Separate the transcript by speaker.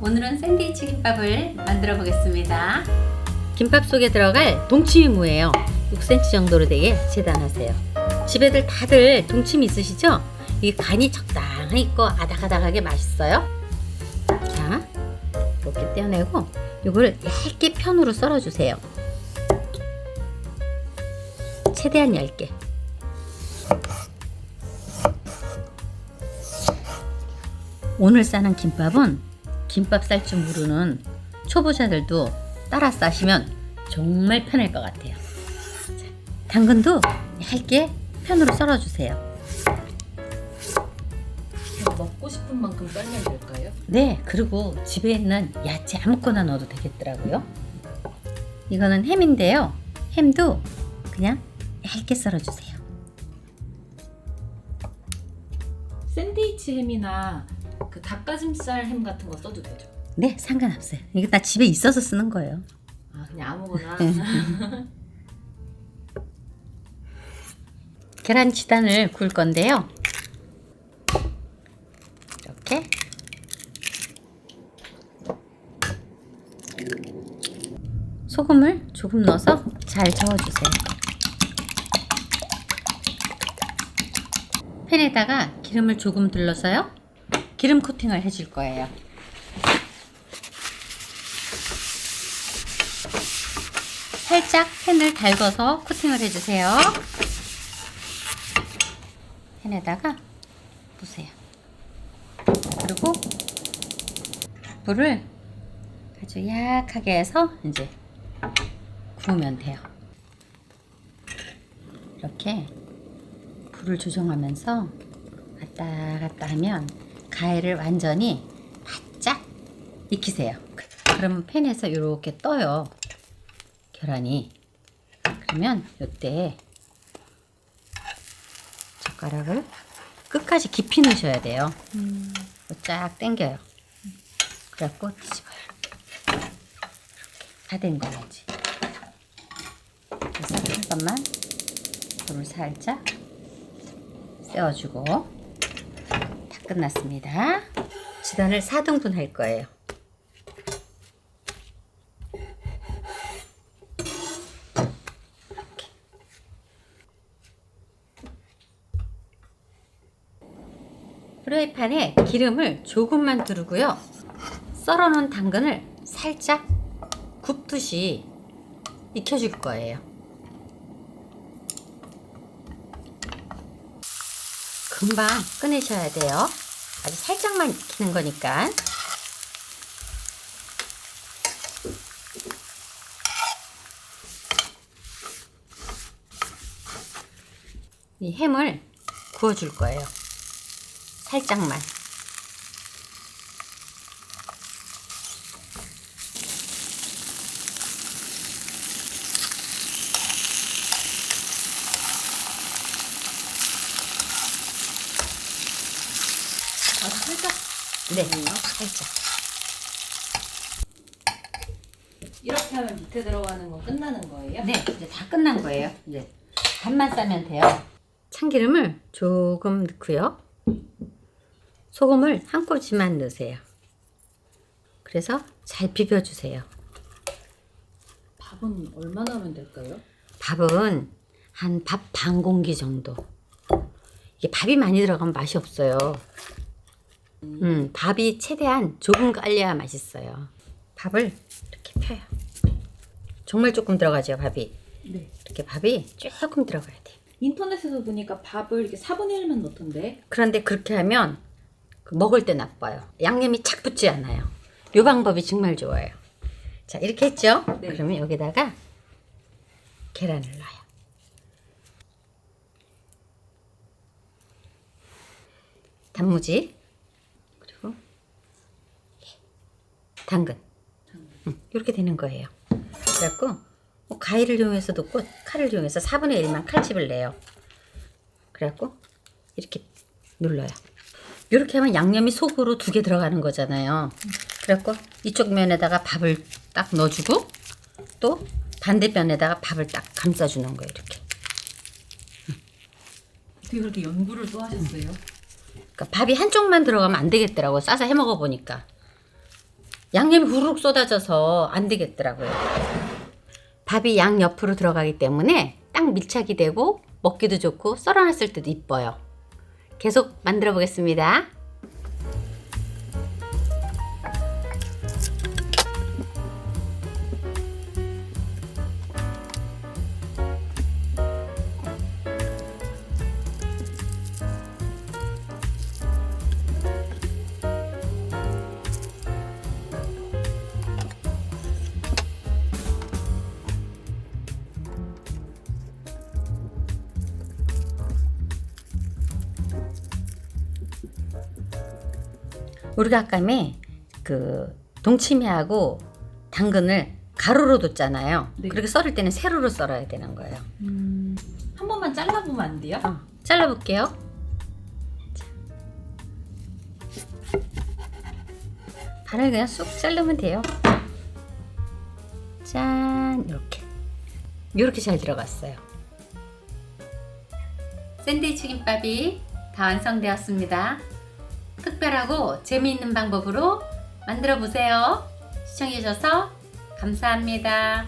Speaker 1: 오늘은 샌드위치 김밥을 만들어 보겠습니다. 김밥 속에 들어갈 동치미무예요. 6cm 정도로 되게 재단하세요. 집에들 다들 동치미 있으시죠? 이게 간이 적당히 있고 아닥아닥하게 맛있어요. 자, 이렇게 떼어내고 이걸 얇게 편으로 썰어주세요. 최대한 얇게. 오늘 싸는 김밥은 김밥 쌀 줄 모르는 초보자들도 따라 싸시면 정말 편할 것 같아요. 자, 당근도 얇게 편으로 썰어주세요.
Speaker 2: 먹고 싶은 만큼 썰면 될까요?
Speaker 1: 네, 그리고 집에 있는 야채 아무거나 넣어도 되겠더라고요. 이거는 햄인데요. 햄도 그냥 얇게 썰어주세요.
Speaker 2: 샌드위치 햄이나 그 닭가슴살 햄 같은 거 써도 되죠?
Speaker 1: 네, 상관없어요. 이거 다 집에 있어서 쓰는 거예요.
Speaker 2: 아, 그냥 아무거나.
Speaker 1: 계란 지단을 구울 건데요. 이렇게 소금을 조금 넣어서 잘 저어주세요. 팬에다가 기름을 조금 둘러서요. 기름 코팅을 해줄 거예요. 살짝 팬을 달궈서 코팅을 해주세요. 팬에다가 보세요. 그리고 불을 아주 약하게 해서 이제 구우면 돼요. 이렇게 불을 조정하면서 왔다 갔다 하면 가해를 완전히 바짝 익히세요. 그러면 팬에서 이렇게 떠요. 계란이. 그러면 이때 젓가락을 끝까지 깊이 넣으셔야 돼요. 쫙 당겨요. 그래갖고 뒤집어요. 이렇게 다 된 거야지. 그래서 한 번만 불을 살짝 세워주고 다 끝났습니다. 지단을 4등분 할 거예요. 프라이팬에 기름을 조금만 두르고요. 썰어놓은 당근을 살짝 굽듯이 익혀줄 거예요. 금방 꺼내셔야 돼요. 아주 살짝만 익히는 거니까. 이 햄을 구워줄 거예요. 살짝만.
Speaker 2: 아, 살짝.
Speaker 1: 네, 살짝.
Speaker 2: 이렇게 하면 밑에 들어가는 건 끝나는 거예요?
Speaker 1: 네, 이제 다 끝난 거예요. 이제 반만 싸면 돼요. 참기름을 조금 넣고요. 소금을 한 꼬집만 넣으세요. 그래서 잘 비벼주세요.
Speaker 2: 밥은 얼마나 하면 될까요?
Speaker 1: 밥은 한 밥 반 공기 정도. 이게 밥이 많이 들어가면 맛이 없어요. 밥이 최대한 조금 깔려야 맛있어요. 밥을 이렇게 펴요. 정말 조금 들어가죠, 밥이.
Speaker 2: 네.
Speaker 1: 이렇게 밥이 조금 들어가야 돼요.
Speaker 2: 인터넷에서 보니까 밥을 이렇게 4분의 1만 넣던데.
Speaker 1: 그런데 그렇게 하면 먹을 때 나빠요. 양념이 착 붙지 않아요. 이 방법이 정말 좋아요. 자, 이렇게 했죠?
Speaker 2: 네.
Speaker 1: 그러면 여기다가 계란을 넣어요. 단무지, 그리고 당근. 이렇게 되는 거예요. 그래갖고 뭐 가위를 이용해서 넣고 칼을 이용해서 4분의 1만 칼집을 내요. 그래갖고 이렇게 눌러요. 이렇게 하면 양념이 속으로 2개 들어가는 거잖아요. 그래갖고 이쪽 면에다가 밥을 딱 넣어주고 또 반대편에다가 밥을 딱 감싸주는 거예요. 이렇게.
Speaker 2: 어떻게 그렇게 연구를 또 하셨어요?
Speaker 1: 그러니까 밥이 한쪽만 들어가면 안 되겠더라고. 싸서 해 먹어 보니까. 양념이 후루룩 쏟아져서 안 되겠더라고요. 밥이 양 옆으로 들어가기 때문에 딱 밀착이 되고 먹기도 좋고 썰어놨을 때도 이뻐요. 계속 만들어 보겠습니다. 우리가 아까에 그 동치미하고 당근을 가로로 뒀잖아요.
Speaker 2: 네.
Speaker 1: 그렇게 썰을 때는 세로로 썰어야 되는 거예요.
Speaker 2: 한 번만 잘라보면 안 돼요?
Speaker 1: 잘라볼게요. 자. 반을 그냥 쑥 자르면 돼요. 짠, 이렇게 잘 들어갔어요. 샌드위치 김밥이 다 완성되었습니다. 특별하고 재미있는 방법으로 만들어 보세요. 시청해 주셔서 감사합니다.